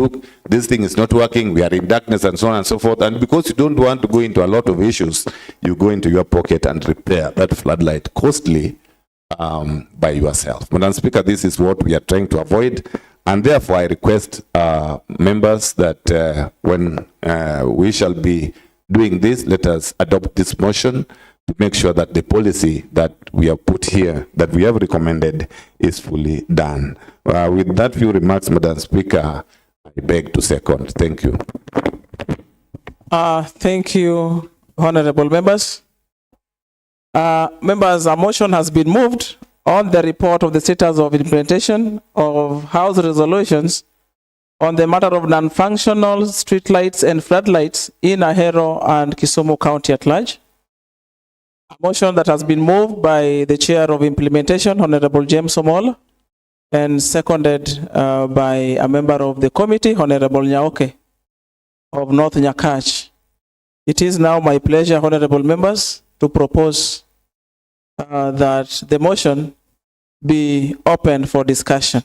look, this thing is not working, we are in darkness and so on and so forth. And because you don't want to go into a lot of issues, you go into your pocket and repair that floodlight costly by yourself. Madam Speaker, this is what we are trying to avoid. And therefore, I request members that when we shall be doing this, let us adopt this motion to make sure that the policy that we have put here, that we have recommended, is fully done. With that few remarks, Madam Speaker, I beg to second. Thank you. Thank you, honorable members. Members, a motion has been moved on the report of the status of implementation of House resolutions on the matter of non-functional streetlights and floodlights in Ahero and Kisumu County at large. A motion that has been moved by the Chair of Implementation, Honorable James Omol, and seconded by a member of the committee, Honorable Nyaoke of North Nyakach. It is now my pleasure, honorable members, to propose that the motion be open for discussion.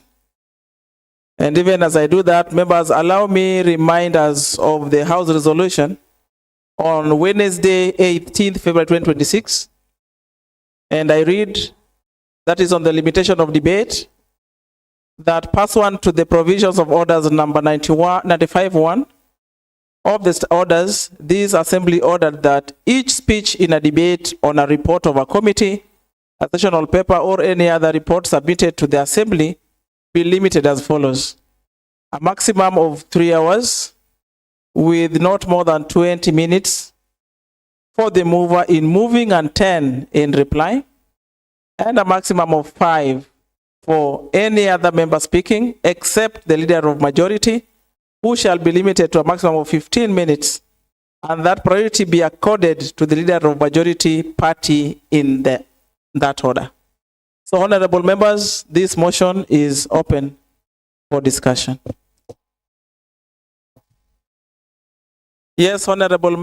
And even as I do that, members, allow me remind us of the House resolution on Wednesday, 18th February 2026. And I read, that is on the limitation of debate, that pursuant to the provisions of orders number 95.1 of the orders, this assembly ordered that each speech in a debate on a report of a committee, a sessional paper, or any other report submitted to the assembly be limited as follows: a maximum of 3 hours with not more than 20 minutes for the mover in moving and 10 in reply, and a maximum of 5 for any other member speaking except the leader of majority, who shall be limited to a maximum of 15 minutes, and that priority be accorded to the leader of majority party in that order. So, honorable members, this motion is open for discussion. Yes, Honorable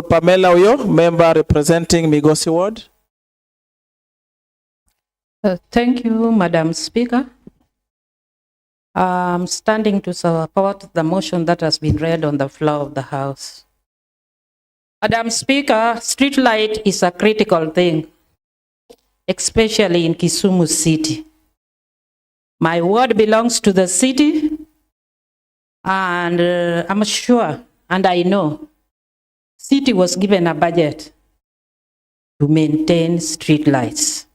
Pamela Oyo, member representing Migosi Ward. Thank you, Madam Speaker. I'm standing to support the motion that has been read on the floor of the House. Madam Speaker, street light is a critical thing, especially in Kisumu City. My ward belongs to the city, and I'm sure, and I know, city was given a budget to maintain street lights.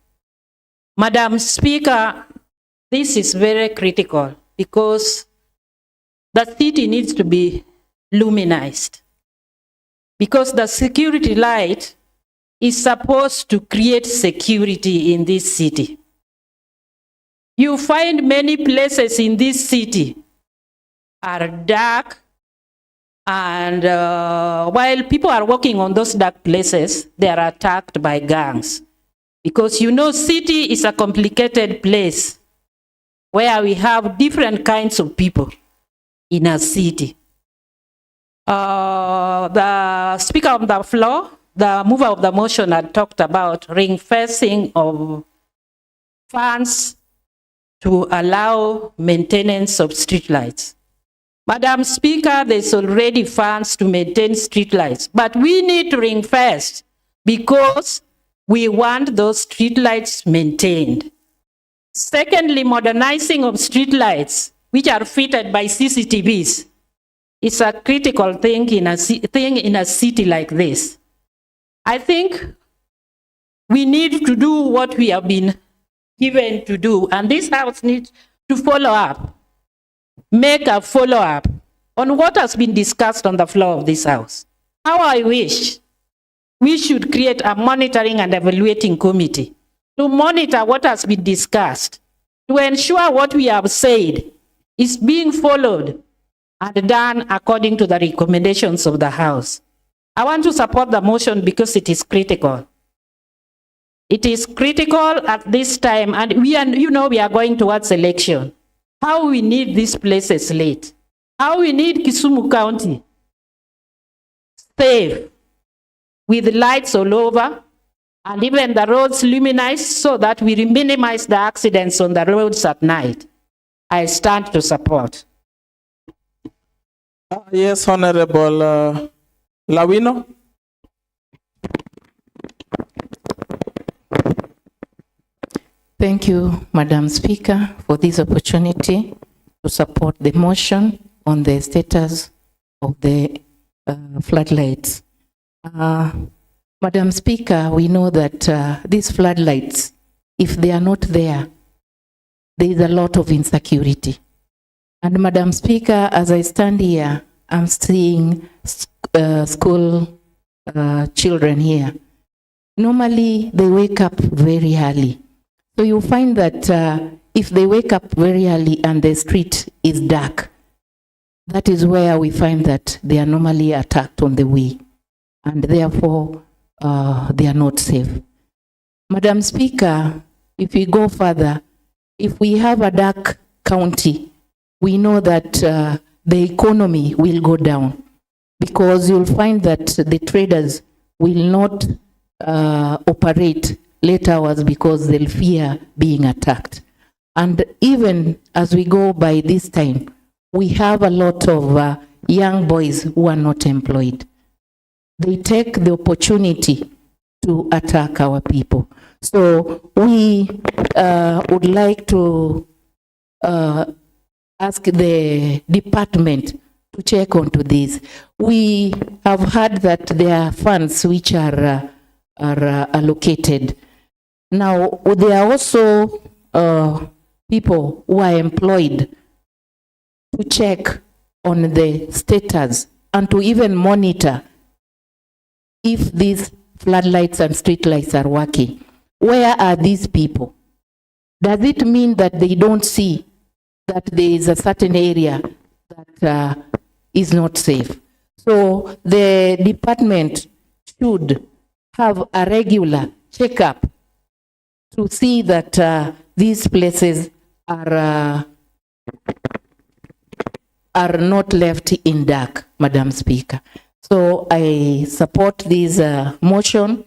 Madam Speaker, this is very critical because the city needs to be luminized, because the security light is supposed to create security in this city. You find many places in this city are dark, and while people are walking on those dark places, they are attacked by gangs. Because you know, city is a complicated place where we have different kinds of people in a city. The speaker on the floor, the mover of the motion, had talked about ring fencing of funds to allow maintenance of streetlights. Madam Speaker, there's already funds to maintain streetlights, but we need to ring fence because we want those streetlights maintained. Secondly, modernizing of streetlights, which are fitted by CCTVs, is a critical thing in a city like this. I think we need to do what we have been given to do, and this House needs to follow up, make a follow-up on what has been discussed on the floor of this House. How I wish we should create a monitoring and evaluating committee to monitor what has been discussed, to ensure what we have said is being followed and done according to the recommendations of the House. I want to support the motion because it is critical. It is critical at this time, and we are going towards election. How we need these places late. How we need Kisumu County safe, with lights all over, and even the roads luminized so that we minimize the accidents on the roads at night. I stand to support. Yes, Honorable Lawino. Thank you, Madam Speaker, for this opportunity to support the motion on the status of the floodlights. Madam Speaker, we know that these floodlights, if they are not there, there is a lot of insecurity. And Madam Speaker, as I stand here, I'm seeing school children here. Normally, they wake up very early. So you find that if they wake up very early and the street is dark, that is where we find that they are normally attacked on the way, and therefore they are not safe. Madam Speaker, if we go further, if we have a dark county, we know that the economy will go down, because you'll find that the traders will not operate late hours because they'll fear being attacked. And even as we go by this time, we have a lot of young boys who are not employed. They take the opportunity to attack our people. So we would like to ask the department to check onto this. We have heard that there are funds which are allocated. Now, there are also people who are employed to check on the status and to even monitor if these floodlights and streetlights are working. Where are these people? Does it mean that they don't see that there is a certain area that is not safe? So the department should have a regular checkup to see that these places are not left in dark, Madam Speaker. So I support this motion,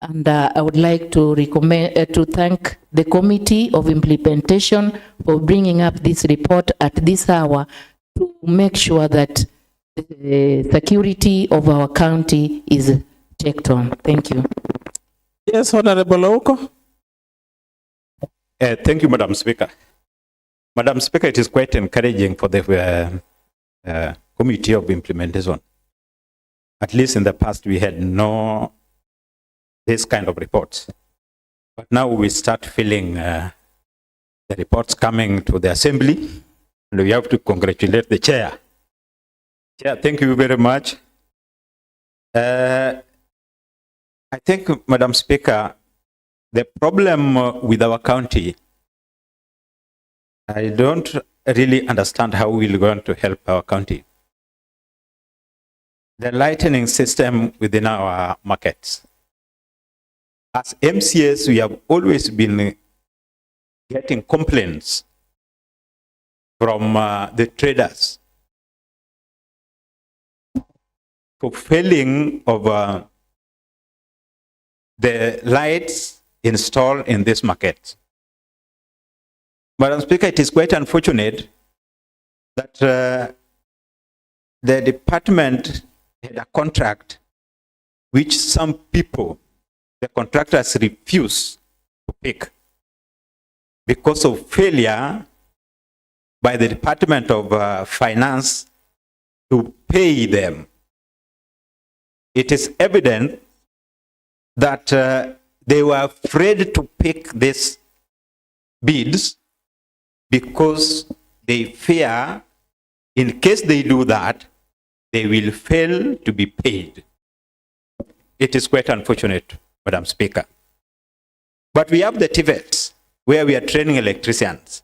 and I would like to recommend to thank the Committee of Implementation for bringing up this report at this hour to make sure that the security of our county is checked on. Thank you. Yes, Honorable Oko. Thank you, Madam Speaker. Madam Speaker, it is quite encouraging for the Committee of Implementation. At least in the past, we had no this kind of reports. But now we start feeling the reports coming to the Assembly, and we have to congratulate the Chair. Chair, thank you very much. I think, Madam Speaker, the problem with our county, I don't really understand how we're going to help our county. The lightning system within our markets. As MCS, we have always been getting complaints from the traders for failing of the lights installed in this market. Madam Speaker, it is quite unfortunate that the department had a contract which some people, the contractors, refuse to pick because of failure by the Department of Finance to pay them. It is evident that they were afraid to pick these bids because they fear in case they do that, they will fail to be paid. It is quite unfortunate, Madam Speaker. But we have the TVETs where we are training electricians.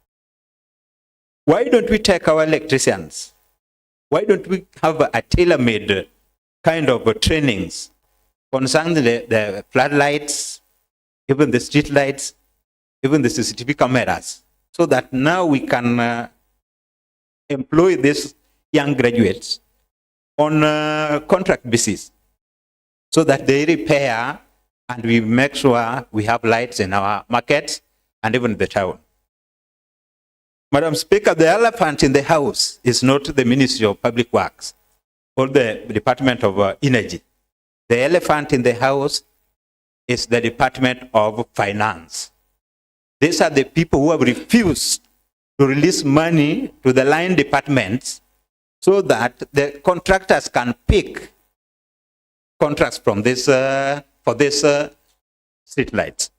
Why don't we take our electricians? Why don't we have a tailor-made kind of trainings concerning the floodlights, even the street lights, even the CCTV cameras, so that now we can employ these young graduates on a contract basis, so that they repair and we make sure we have lights in our markets and even the town. Madam Speaker, the elephant in the house is not the Ministry of Public Works. or the Department of Energy. The elephant in the house is the Department of Finance. These are the people who have refused to release money to the line departments so that the contractors can pick contracts from this for this street lights.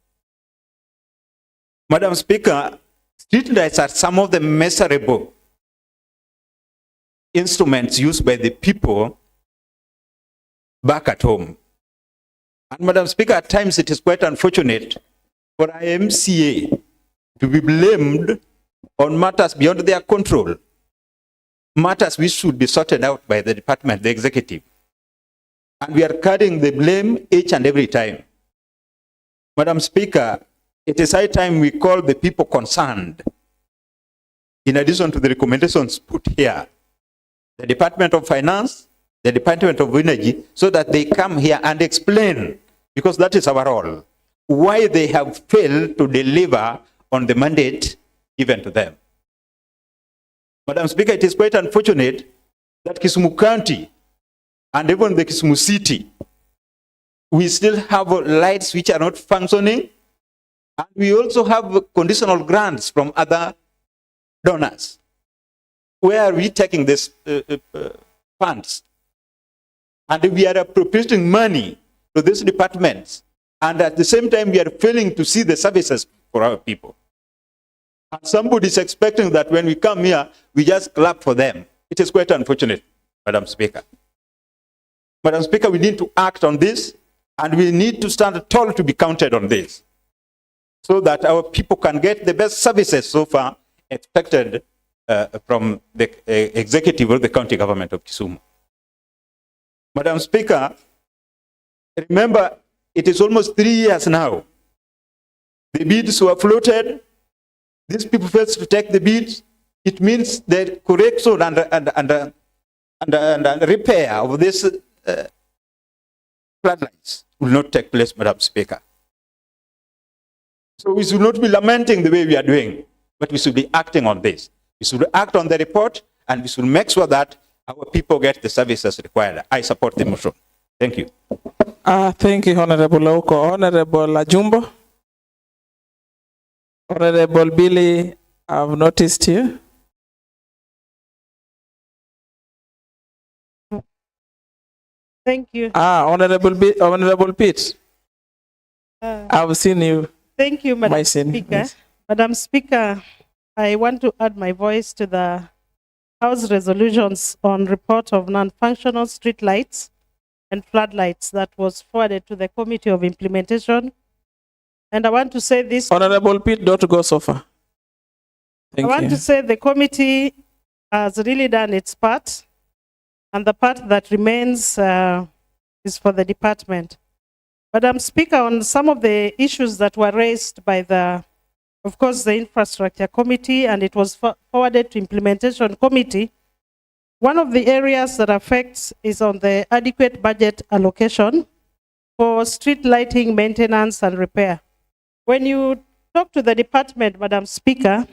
Madam Speaker, street lights are some of the measurable instruments used by the people back at home. And Madam Speaker, at times it is quite unfortunate for IMCA to be blamed on matters beyond their control, matters which should be sorted out by the department, the executive. And we are carrying the blame each and every time. Madam Speaker, it is high time we call the people concerned, in addition to the recommendations put here, the Department of Finance, the Department of Energy, so that they come here and explain, because that is our role, why they have failed to deliver on the mandate given to them. Madam Speaker, it is quite unfortunate that Kisumu County and even the Kisumu City, we still have lights which are not functioning, and we also have conditional grants from other donors. Where are we taking these funds? And we are appropriating money to these departments, and at the same time we are failing to see the services for our people. And somebody is expecting that when we come here, we just clap for them. It is quite unfortunate, Madam Speaker. Madam Speaker, we need to act on this, and we need to stand tall to be counted on this, so that our people can get the best services so far expected from the executive or the county government of Kisumu. Madam Speaker, remember, it is almost 3 years now. The bids were floated. These people failed to take the bids. It means the correction and repair of this floodlights will not take place, Madam Speaker. So we should not be lamenting the way we are doing, but we should be acting on this. We should act on the report, and we should make sure that our people get the services required. I support the motion. Thank you. Thank you, Honorable Oko. Honorable Ajumbo. Honorable Billy, I've noticed you. Thank you. Honorable Pete, I've seen you. Thank you, Madam Myself, Speaker. yes. Madam Speaker, I want to add my voice to the House resolutions on report of non-functional street lights and floodlights that was forwarded to the Committee of Implementation. And I want to say this. Honorable Pete, don't go so far. Thank I want you. to say the committee has really done its part, and the part that remains is for the department. Madam Speaker, on some of the issues that were raised by of course, the Infrastructure Committee, and it was forwarded to Implementation Committee, one of the areas that affects is on the adequate budget allocation for street lighting, maintenance, and repair. When you talk to the department, Madam Speaker,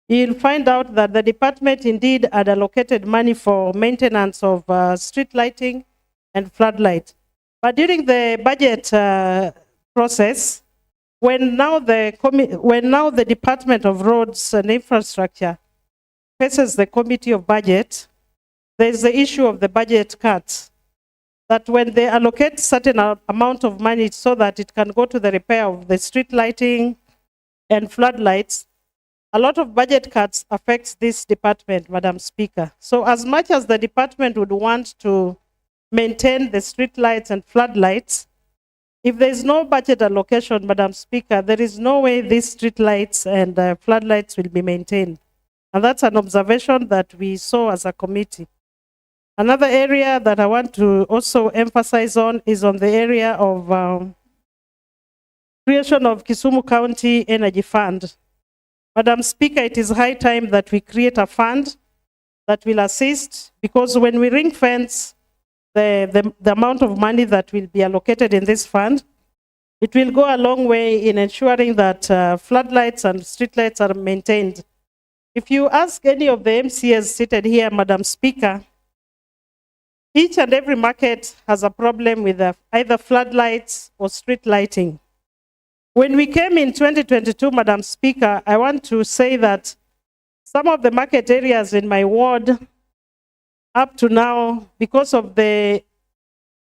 you'll find out that the department indeed had allocated money for maintenance of street lighting and floodlight. But during the budget process, when now the Department of Roads and Infrastructure faces the Committee of Budget, there's the issue of the budget cuts. That when they allocate certain amount of money so that it can go to the repair of the street lighting and floodlights, a lot of budget cuts affects this department, Madam Speaker. So as much as the department would want to maintain the street lights and floodlights, if there is no budget allocation, Madam Speaker, there is no way these street lights and floodlights will be maintained. And that's an observation that we saw as a committee. Another area that I want to also emphasize on is on the area of creation of Kisumu County Energy Fund. Madam Speaker, it is high time that we create a fund that will assist, because when we ring fence the amount of money that will be allocated in this fund, it will go a long way in ensuring that floodlights and streetlights are maintained. If you ask any of the MCAs seated here, Madam Speaker, Each and every market has a problem with either floodlights or street lighting. When we came in 2022, Madam Speaker, I want to say that some of the market areas in my ward, up to now, because of the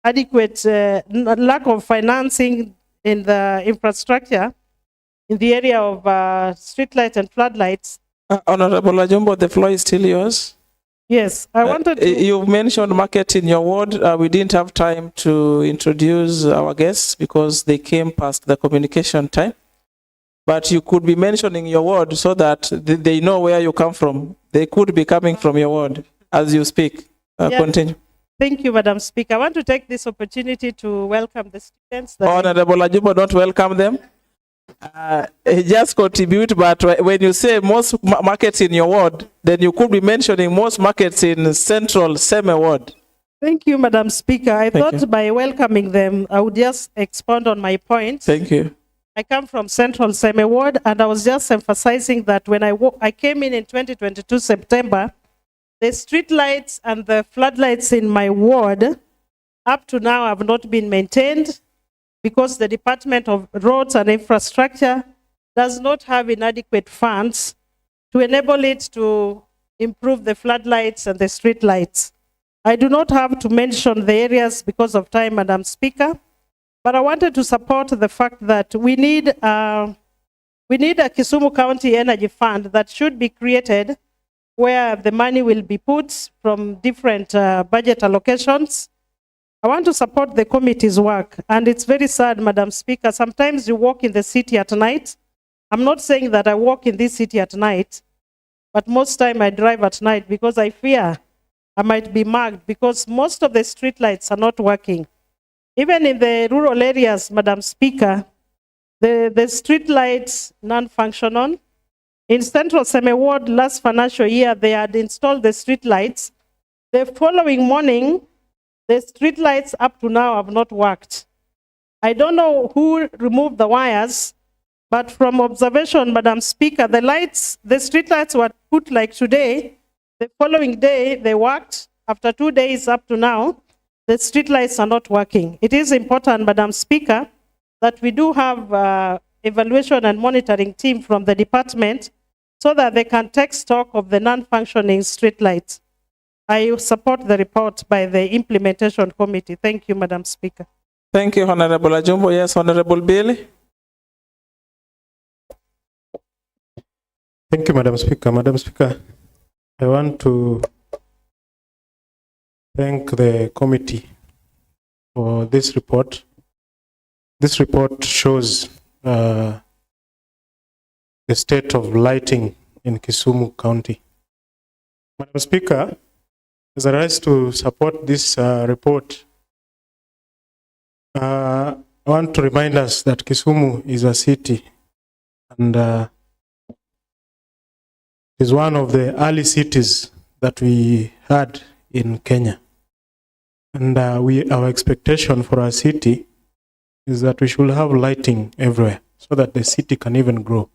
adequate lack of financing in the infrastructure, in the area of street lights and floodlights. Honorable Ajumbo, the floor is still yours. Yes, I wanted to. You mentioned market in your ward. We didn't have time to introduce our guests because they came past the communication time. But you could be mentioning your ward so that they know where you come from. They could be coming from your ward as you speak. Yeah. Continue. Thank you, Madam Speaker. I want to take this opportunity to welcome the students. Honorable Ajumbo, don't welcome them. Just contribute, but when you say most markets in your ward, then you could be mentioning most markets in central Seme ward. Thank you, Madam Speaker. I thought by welcoming them, I would just expand on my point. Thank you. I come from central Seme ward, and I was just emphasizing that when I came in 2022 September, the street lights and the floodlights in my ward up to now have not been maintained, because the Department of Roads and Infrastructure does not have inadequate funds to enable it to improve the floodlights and the street lights. I do not have to mention the areas because of time, Madam Speaker, but I wanted to support the fact that we need a Kisumu County Energy Fund that should be created, where the money will be put from different budget allocations. I want to support the committee's work, and it's very sad, Madam Speaker. Sometimes you walk in the city at night. I'm not saying that I walk in this city at night, but most time I drive at night because I fear I might be mugged, because most of the street lights are not working. Even in the rural areas, Madam Speaker, the street lights non-functional. In Central Seme Ward last financial year, they had installed the street lights. The following morning, the street lights up to now have not worked. I don't know who removed the wires, but from observation, Madam Speaker, the street lights were put like today. The following day, they worked. After 2 days up to now, the street lights are not working. It is important, Madam Speaker, that we do have evaluation and monitoring team from the department so that they can take stock of the non-functioning street lights. I support the report by the implementation committee. Thank you, Madam Speaker. Thank you, Honorable Ajumbo. Yes, Honorable Bailey. Thank you, Madam Speaker. Madam Speaker, I want to thank the committee for this report. This report shows the state of lighting in Kisumu County. Madam Speaker, as I rise to support this report, I want to remind us that Kisumu is a city, and is one of the early cities that we had in Kenya. And our expectation for our city is that we should have lighting everywhere so that the city can even grow.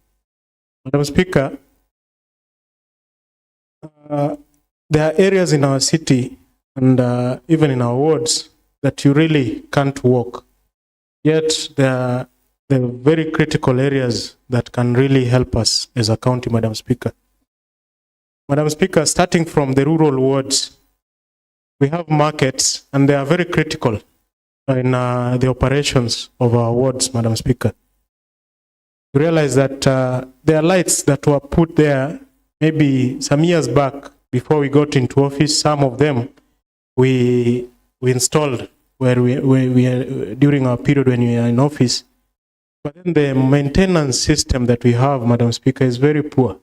Madam Speaker, there are areas in our city and even in our wards that you really can't walk. Yet there are very critical areas that can really help us as a county, Madam Speaker. Madam Speaker, starting from the rural wards, we have markets and they are very critical in the operations of our wards, Madam Speaker. You realize that there are lights that were put there maybe some years back before we got into office. Some of them we installed where we during our period when we are in office. But then the maintenance system that we have, Madam Speaker, is very poor.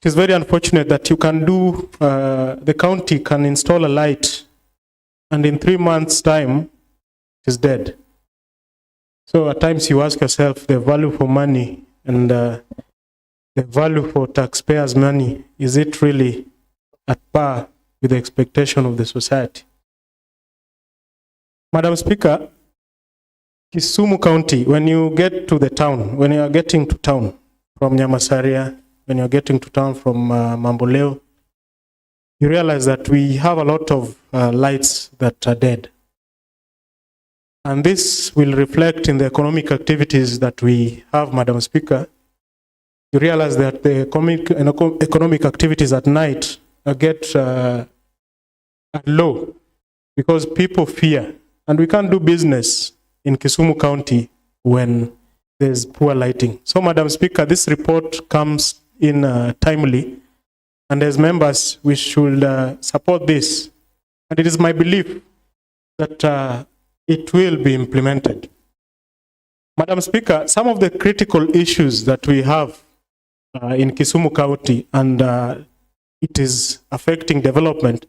It is very unfortunate that you can do, the county can install a light and in 3 months' time, it is dead. So at times you ask yourself the value for money and the value for taxpayers' money, is it really at par with the expectation of the society? Madam Speaker, Kisumu County, when you get to the town, when you are getting to town from Nyamasaria, when you're getting to town from Mamboleo, you realize that we have a lot of lights that are dead. And this will reflect in the economic activities that we have, Madam Speaker. You realize that the economic activities at night get low because people fear. And we can't do business in Kisumu County when there's poor lighting. So, Madam Speaker, this report comes in timely. And as members, we should support this. And it is my belief that it will be implemented. Madam Speaker, some of the critical issues that we have in Kisumu County, and it is affecting development,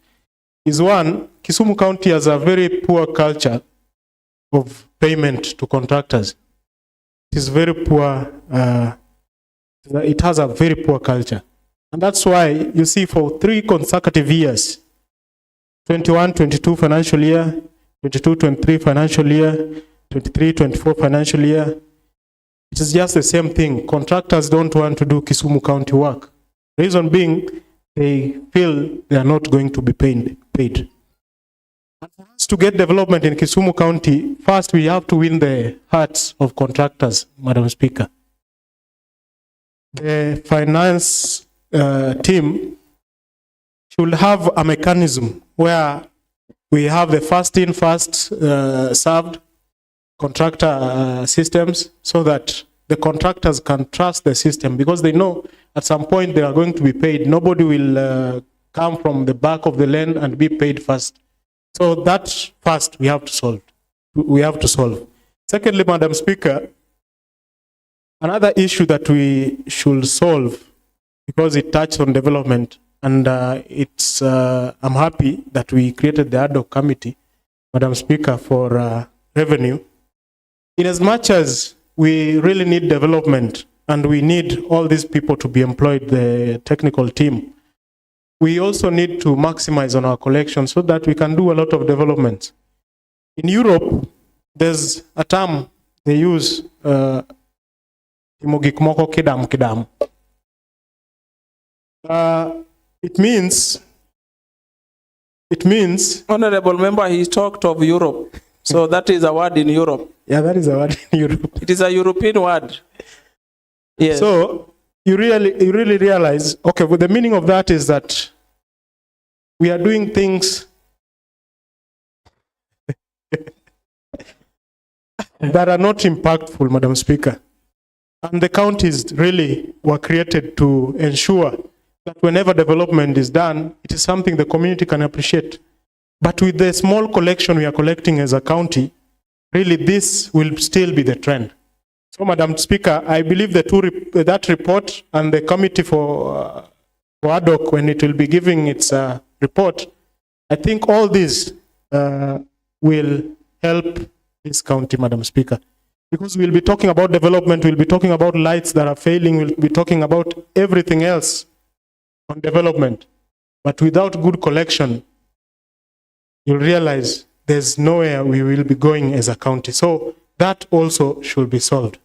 is one, Kisumu County has a very poor culture of payment to contractors. It is very poor, it has a very poor culture. And that's why you see for 3 consecutive years, 21-22 financial year, 22-23 financial year, 23-24 financial year, it is just the same thing. Contractors don't want to do Kisumu County work. Reason being, they feel they are not going to be paid. And for us to get development in Kisumu County, first we have to win the hearts of contractors, Madam Speaker. The finance team should have a mechanism where we have the first in, first served contractor systems, so that the contractors can trust the system, because they know at some point they are going to be paid. Nobody will come from the back of the lane and be paid first. So that first we have to solve. Secondly, Madam Speaker, another issue that we should solve, because it touches on development, and I'm happy that we created the ad hoc committee, Madam Speaker, for revenue. In as much as we really need development and we need all these people to be employed, the technical team, we also need to maximize on our collection so that we can do a lot of development. In Europe, there's a term they use, kidam. It means... Honorable member, he talked of Europe. So that is a word in Europe. Yeah, that is a word in Europe. It is a European word. Yes. So you really realize, okay, well, the meaning of that is that we are doing things that are not impactful, Madam Speaker. And the counties really were created to ensure that whenever development is done, it is something the community can appreciate. But with the small collection we are collecting as a county, really this will still be the trend. So, Madam Speaker, I believe that report and the committee for ad hoc, when it will be giving its report, I think all these will help this county, Madam Speaker. Because we'll be talking about development, we'll be talking about lights that are failing, we'll be talking about everything else on development. But without good collection, you'll realize there's nowhere we will be going as a county. So that also should be solved.